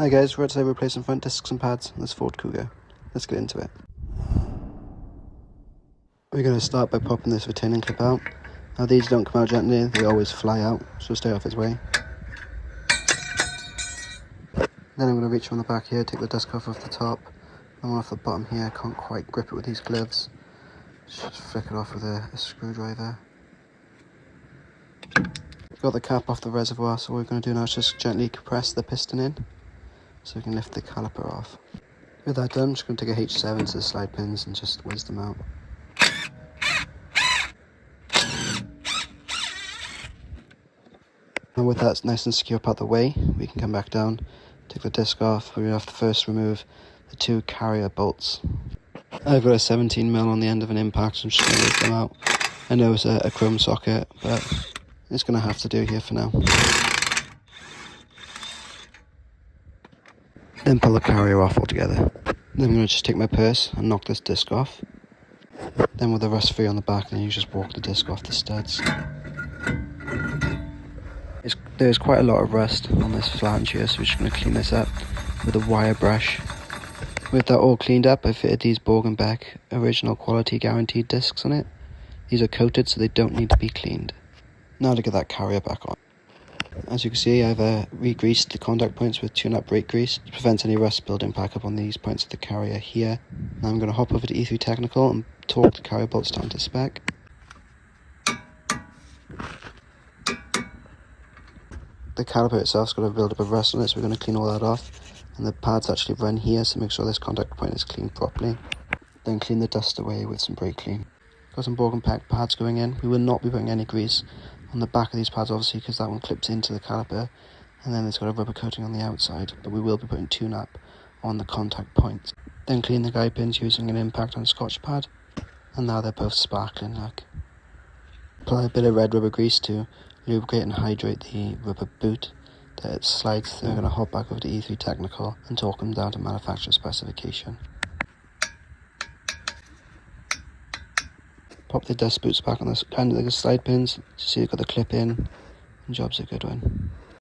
Hi guys, we're today replacing front discs and pads on this Ford Kuga. Let's get into it. We're going to start by popping this retaining clip out. Now these don't come out gently, they always fly out, so stay off its way. Then I'm going to reach from the back here, take the disc off the top, and one off the bottom here. I can't quite grip it with these gloves. Just flick it off with a screwdriver. Got the cap off the reservoir, so what we're going to do now is just gently compress the piston in, so we can lift the caliper off. With that done, I'm just going to take a H7 to the slide pins and just whiz them out. And with that nice and secure out the way, we can come back down, take the disc off. We have to first remove the two carrier bolts. I've got a 17mm on the end of an impact, so I'm just going to whiz them out. I know it's a chrome socket, but it's going to have to do here for now. Then pull the carrier off altogether. Then I'm going to just take my purse and knock this disc off. Then with the rust free on the back, then you just walk the disc off the studs. There's quite a lot of rust on this flange here, so we're just going to clean this up with a wire brush. With that all cleaned up, I fitted these Borg & Beck original quality guaranteed discs on it. These are coated so they don't need to be cleaned. Now to get that carrier back on. As you can see, I've re-greased the contact points with tune-up brake grease to prevent any rust building back up on these points of the carrier here. Now I'm going to hop over to E3 Technical and torque the carrier bolts down to spec. The caliper itself's got a build up of rust on it, so we're going to clean all that off. And the pads actually run here, so make sure this contact point is cleaned properly. Then clean the dust away with some brake clean. Got some Borg & Beck pads going in. We will not be putting any grease on the back of these pads, obviously, because that one clips into the caliper, and then it's got a rubber coating on the outside, but we will be putting tune-up on the contact point. Then clean the guide pins using an impact on scotch pad, and now they're both sparkling like. Apply a bit of red rubber grease to lubricate and hydrate the rubber boot that it slides through. I'm going to hop back over to E3 Technical and torque them down to manufacturer specification. Pop the dust boots back on the end of the slide pins, so you've got the clip in, and job's a good one.